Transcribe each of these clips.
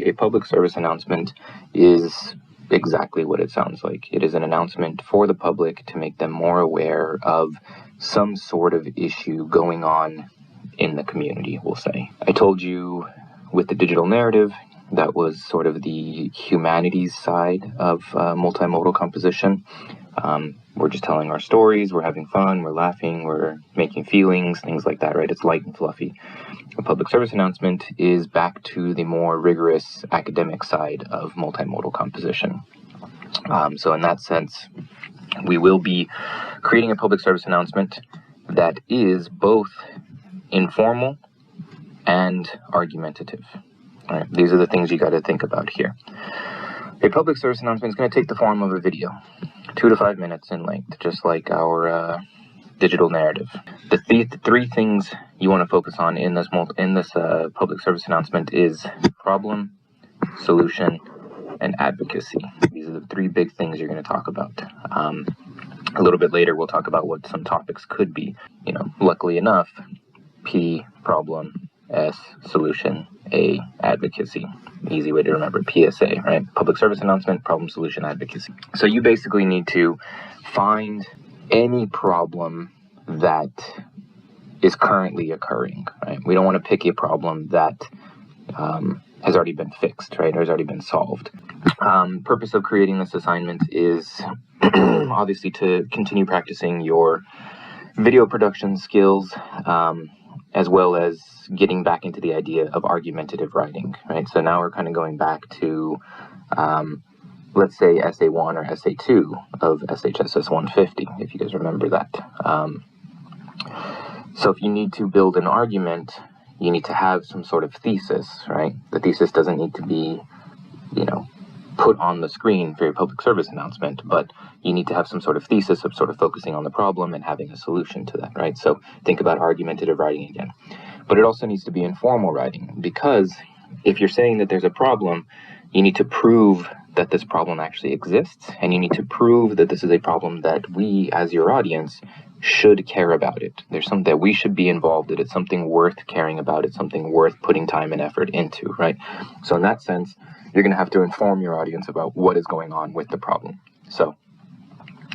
A public service announcement is exactly what it sounds like. It is an announcement for the public to make them more aware of some sort of issue going on in the community, we'll say. I told you with the digital narrative, that was sort of the humanities side of multimodal composition. We're just telling our stories, we're having fun, we're laughing, we're making feelings, things like that, right? It's light and fluffy. A public service announcement is back to the more rigorous academic side of multimodal composition. So in that sense, we will be creating a public service announcement that is both informal and argumentative. All right, these are the things you got to think about here. A public service announcement is going to take the form of a video, 2 to 5 minutes in length, just like our digital narrative. The three things you want to focus on in this public service announcement is problem, solution, and advocacy. These are the 3 big things you're going to talk about. A little bit later, we'll talk about what some topics could be. Luckily enough, P, problem, S, solution, A, advocacy. Easy way to remember, PSA, right? Public service announcement, problem, solution, advocacy. So you basically need to find any problem that is currently occurring, right? We don't want to pick a problem that has already been fixed, right? Or has already been solved. Purpose of creating this assignment is obviously to continue practicing your video production skills, as well as getting back into the idea of argumentative writing, right? So now we're kind of going back to, let's say, Essay 1 or Essay 2 of SHSS 150, if you guys remember that. So if you need to build an argument, you need to have some sort of thesis, right? The thesis doesn't need to be, put on the screen for your public service announcement, but you need to have some sort of thesis of sort of focusing on the problem and having a solution to that, right? So think about argumentative writing again. But it also needs to be informal writing, because if you're saying that there's a problem, you need to prove that this problem actually exists, and you need to prove that this is a problem that we, as your audience, should care about it. There's something that we should be involved in. It's something worth caring about. It's something worth putting time and effort into, right? So in that sense, you're going to have to inform your audience about what is going on with the problem. So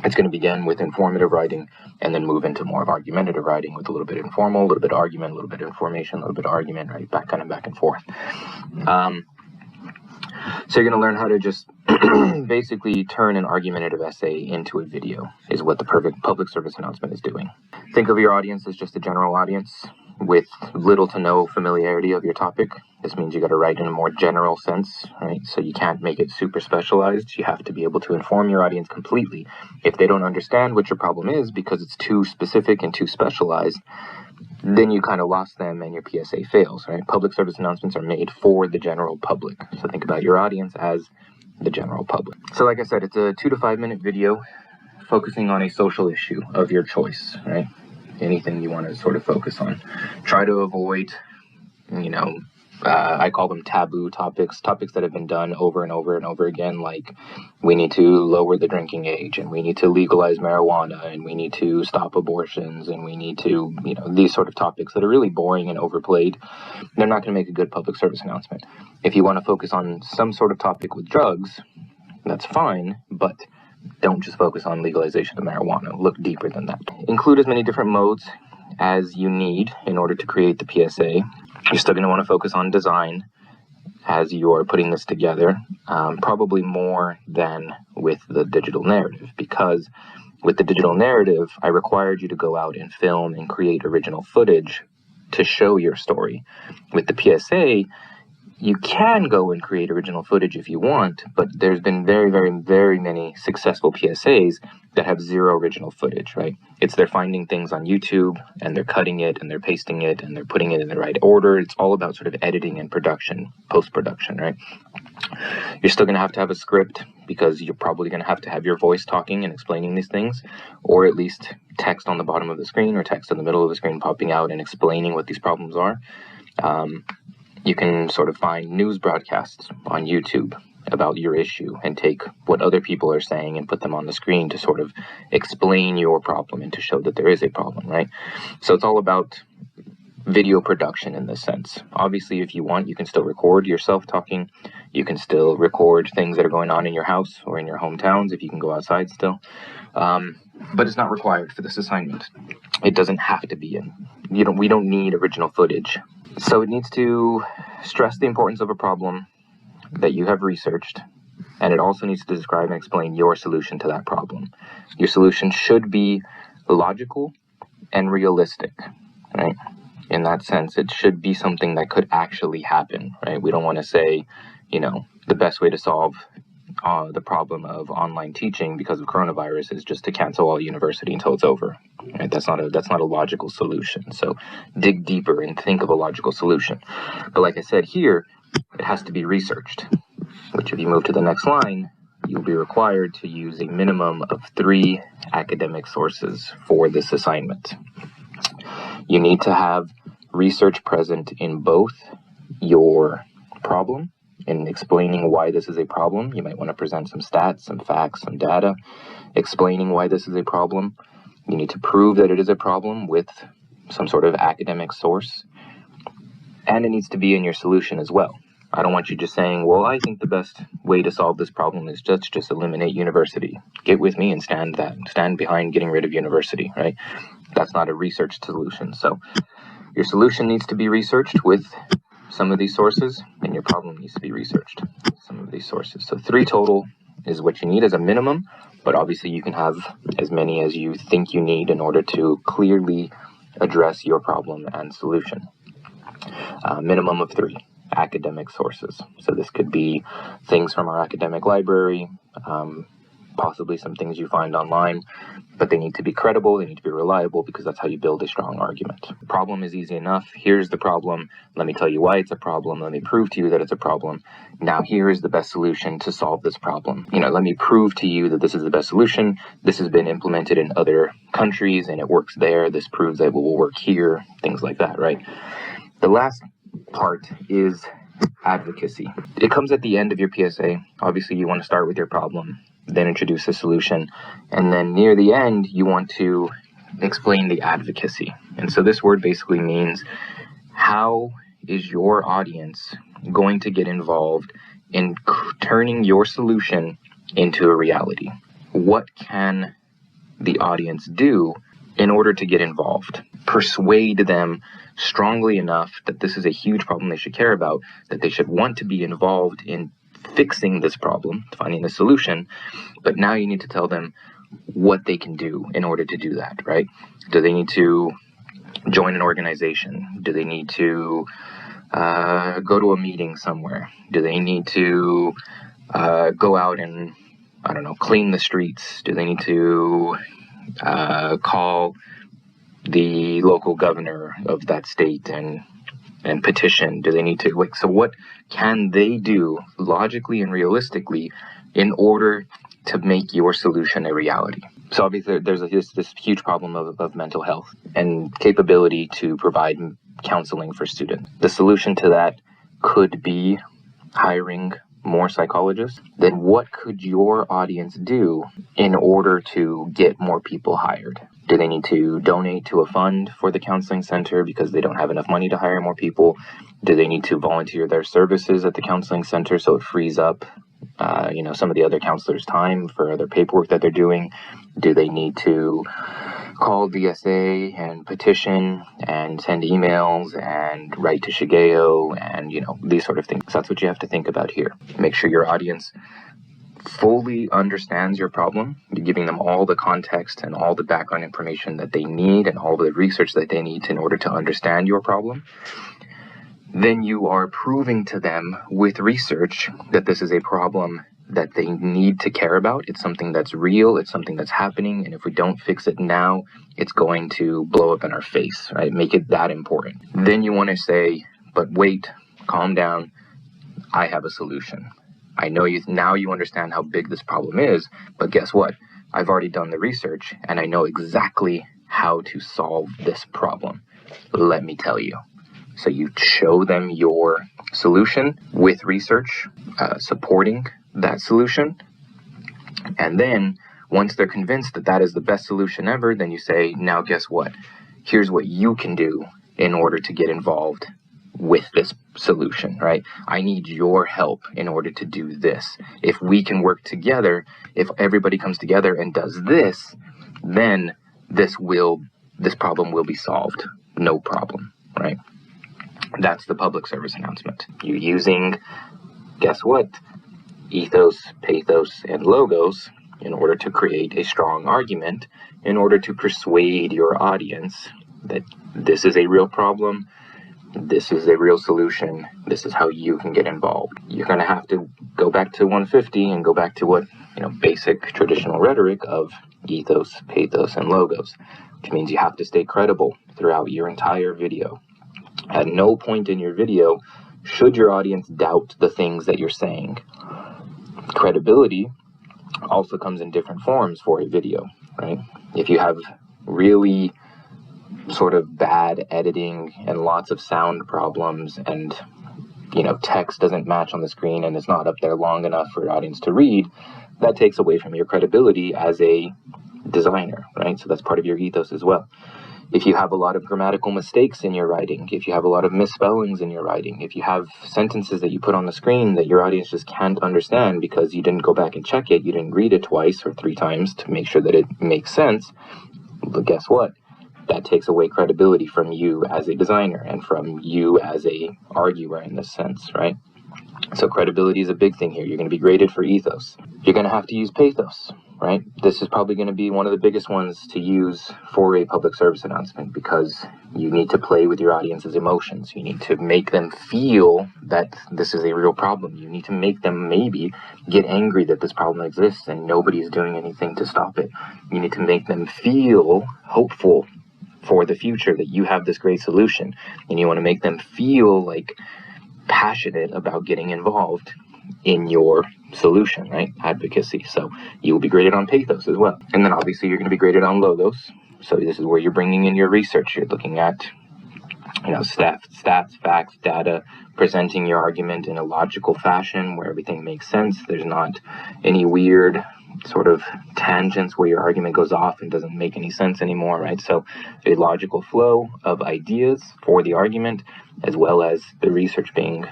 it's going to begin with informative writing and then move into more of argumentative writing with a little bit informal, a little bit of argument, a little bit of information, a little bit of argument, right? Back and forth. So you're going to learn how to just basically turn an argumentative essay into a video is what the perfect public service announcement is doing. Think of your audience as just a general audience with little to no familiarity of your topic. This means you got to write in a more general sense, right? So you can't make it super specialized. You have to be able to inform your audience completely. If they don't understand what your problem is because it's too specific and too specialized, then you kind of lost them and your PSA fails, right? Public service announcements are made for the general public. So think about your audience as the general public. So like I said, it's a 2 to 5 minute video focusing on a social issue of your choice, right? Anything you want to sort of focus on. Try to avoid, I call them taboo topics that have been done over and over and over again, like we need to lower the drinking age, and we need to legalize marijuana, and we need to stop abortions, and we need to, these sort of topics that are really boring and overplayed. They're not going to make a good public service announcement. If you want to focus on some sort of topic with drugs, that's fine, but don't just focus on legalization of marijuana. Look deeper than that. Include as many different modes as you need in order to create the PSA. You're still going to want to focus on design as you're putting this together, probably more than with the digital narrative, because with the digital narrative, I required you to go out and film and create original footage to show your story. With the PSA, you can go and create original footage if you want, but there's been very, very, very many successful PSAs that have zero original footage, right? It's they're finding things on YouTube, and they're cutting it, and they're pasting it, and they're putting it in the right order. It's all about sort of editing and production, post-production, right? You're still going to have a script, because you're probably going to have your voice talking and explaining these things, or at least text on the bottom of the screen or text in the middle of the screen popping out and explaining what these problems are. You can sort of find news broadcasts on YouTube about your issue and take what other people are saying and put them on the screen to sort of explain your problem and to show that there is a problem, right? So it's all about video production in this sense. Obviously, if you want, you can still record yourself talking. You can still record things that are going on in your house or in your hometowns if you can go outside still. But it's not required for this assignment. It doesn't have to be in. We don't need original footage. So it needs to stress the importance of a problem that you have researched, and it also needs to describe and explain your solution to that problem. Your solution should be logical and realistic, right? In that sense, it should be something that could actually happen, right? We don't want to say, the best way to solve the problem of online teaching because of coronavirus is just to cancel all university until it's over. Right? That's not a logical solution. So dig deeper and think of a logical solution. But like I said here, it has to be researched, which if you move to the next line, you'll be required to use a minimum of 3 academic sources for this assignment. You need to have research present in both your problem, in explaining why this is a problem. You might want to present some stats, some facts, some data, explaining why this is a problem. You need to prove that it is a problem with some sort of academic source. And it needs to be in your solution as well. I don't want you just saying, well, I think the best way to solve this problem is just eliminate university. Get with me and stand behind getting rid of university, right? That's not a research solution. So your solution needs to be researched with some of these sources, and your problem needs to be researched with some of these sources. So 3 total is what you need as a minimum, but obviously you can have as many as you think you need in order to clearly address your problem and solution. Minimum of 3 academic sources. So this could be things from our academic library, possibly some things you find online, but they need to be credible, they need to be reliable, because that's how you build a strong argument. The problem is easy enough. Here's the problem. Let me tell you why it's a problem. Let me prove to you that it's a problem. Now here is the best solution to solve this problem. Let me prove to you that this is the best solution. This has been implemented in other countries and it works there. This proves that it will work here, things like that, right? The last part is advocacy. It comes at the end of your PSA. Obviously, you want to start with your problem, then introduce a solution, and then near the end, you want to explain the advocacy. And so this word basically means, how is your audience going to get involved in turning your solution into a reality? What can the audience do in order to get involved? Persuade them strongly enough that this is a huge problem they should care about, that they should want to be involved in fixing this problem, finding a solution. But now you need to tell them what they can do in order to do that, right? Do they need to join an organization? Do they need to go to a meeting somewhere? Do they need to go out and, clean the streets? Do they need to call the local governor of that state and petition? Do they need to, so what can they do logically and realistically in order to make your solution a reality? So obviously there's this huge problem of mental health and capability to provide counseling for students. The solution to that could be hiring more psychologists. Then what could your audience do in order to get more people hired? Do they need to donate to a fund for the counseling center because they don't have enough money to hire more people? Do they need to volunteer their services at the counseling center so it frees up some of the other counselors' time for other paperwork that they're doing? Do they need to call DSA and petition and send emails and write to Shigeo and, these sort of things? That's what you have to think about here. Make sure your audience fully understands your problem. You're giving them all the context and all the background information that they need and all the research that they need in order to understand your problem. Then you are proving to them with research that this is a problem that they need to care about. It's something that's real. It's something that's happening. And if we don't fix it now, it's going to blow up in our face, right? Make it that important. Then you want to say, but wait, calm down. I have a solution. I know now you understand how big this problem is, but guess what? I've already done the research and I know exactly how to solve this problem. Let me tell you. So you show them your solution with research supporting that solution. And then once they're convinced that that is the best solution ever, then you say, now guess what? Here's what you can do in order to get involved with this solution, right? I need your help in order to do this. If we can work together, if everybody comes together and does this, then this problem will be solved. No problem, right? That's the public service announcement. You're using, guess what? Ethos, pathos, and logos in order to create a strong argument, in order to persuade your audience that this is a real problem, this is a real solution, this is how you can get involved. You're going to have to go back to 150 and go back to what, basic traditional rhetoric of ethos, pathos, and logos, which means you have to stay credible throughout your entire video. At no point in your video should your audience doubt the things that you're saying. Credibility also comes in different forms for a video, right? If you have really sort of bad editing and lots of sound problems and, text doesn't match on the screen and it's not up there long enough for your audience to read, that takes away from your credibility as a designer, right? So that's part of your ethos as well. If you have a lot of grammatical mistakes in your writing, if you have a lot of misspellings in your writing, if you have sentences that you put on the screen that your audience just can't understand because you didn't go back and check it, you didn't read it twice or 3 times to make sure that it makes sense, but guess what? That takes away credibility from you as a designer and from you as a arguer in this sense, right? So credibility is a big thing here. You're going to be graded for ethos. You're going to have to use pathos, right? This is probably going to be one of the biggest ones to use for a public service announcement because you need to play with your audience's emotions. You need to make them feel that this is a real problem. You need to make them maybe get angry that this problem exists and nobody is doing anything to stop it. You need to make them feel hopeful for the future that you have this great solution, and you want to make them feel like passionate about getting involved in your solution, right? Advocacy. So you will be graded on pathos as well. And then obviously you're going to be graded on logos. So this is where you're bringing in your research. You're looking at, stats, facts, data, presenting your argument in a logical fashion where everything makes sense. There's not any weird sort of tangents where your argument goes off and doesn't make any sense anymore, right? So a logical flow of ideas for the argument, as well as the research being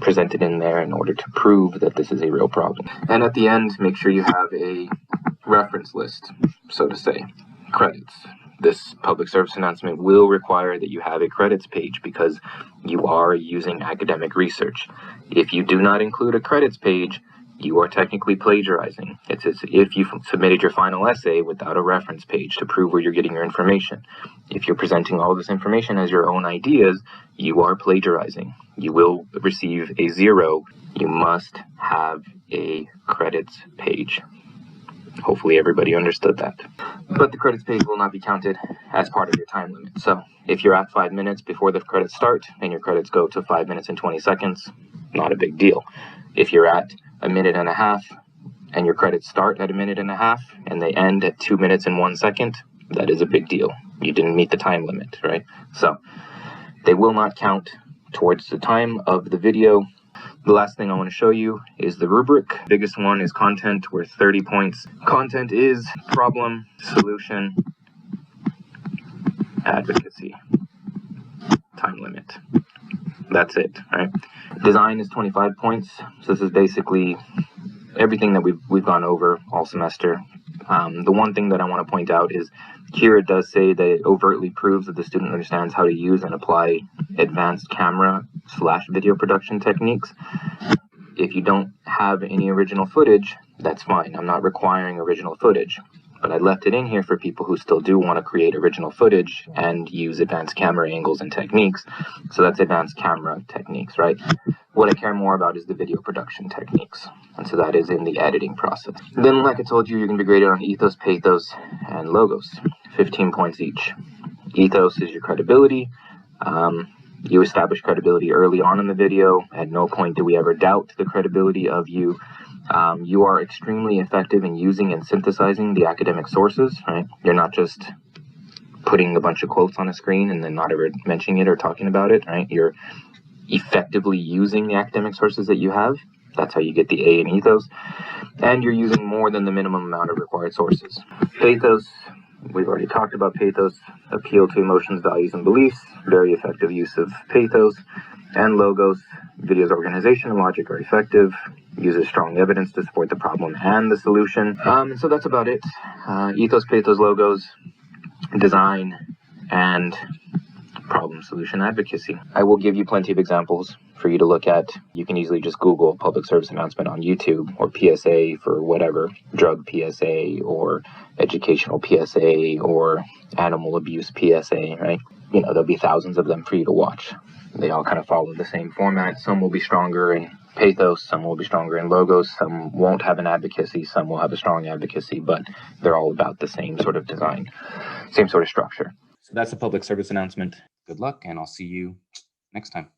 presented in there in order to prove that this is a real problem. And at the end, make sure you have a reference list, so to say, credits. This public service announcement will require that you have a credits page because you are using academic research. If you do not include a credits page, you are technically plagiarizing. It's as if you submitted your final essay without a reference page to prove where you're getting your information. If you're presenting all this information as your own ideas, you are plagiarizing. You will receive a 0. You must have a credits page. Hopefully everybody understood that. But the credits page will not be counted as part of your time limit. So if you're at 5 minutes before the credits start and your credits go to 5 minutes and 20 seconds, not a big deal. If you're at 1.5 minutes and your credits start at 1.5 minutes and they end at 2 minutes and 1 second, that is a big deal. You didn't meet the time limit, right? So they will not count towards the time of the video. The last thing I want to show you is the rubric. Biggest one is content, worth 30 points. Content is problem, solution, advocacy, time limit. That's it, right? Design is 25 points. So this is basically everything that we've gone over all semester. The one thing that I want to point out is here it does say that it overtly proves that the student understands how to use and apply advanced camera/video production techniques. If you don't have any original footage, that's fine. I'm not requiring original footage. But I left it in here for people who still do want to create original footage and use advanced camera angles and techniques. So that's advanced camera techniques, right? What I care more about is the video production techniques. And so that is in the editing process. Then, like I told you, you're going to be graded on ethos, pathos, and logos. 15 points each. Ethos is your credibility. You establish credibility early on in the video. At no point do we ever doubt the credibility of you. You are extremely effective in using and synthesizing the academic sources, right? You're not just putting a bunch of quotes on a screen and then not ever mentioning it or talking about it, right? You're effectively using the academic sources that you have. That's how you get the A in ethos. And you're using more than the minimum amount of required sources. Pathos We've already talked about pathos, appeal to emotions, values, and beliefs, very effective use of pathos and logos. Video's organization and logic are effective, uses strong evidence to support the problem and the solution. So that's about it. Ethos, pathos, logos, design, and problem solution advocacy. I will give you plenty of examples for you to look at. You can easily just Google public service announcement on YouTube, or PSA for whatever, drug PSA or educational PSA or animal abuse PSA, right? There'll be thousands of them for you to watch. They all kind of follow the same format. Some will be stronger in pathos, some will be stronger in logos, some won't have an advocacy, some will have a strong advocacy, but they're all about the same sort of design, same sort of structure. So that's a public service announcement. Good luck, and I'll see you next time.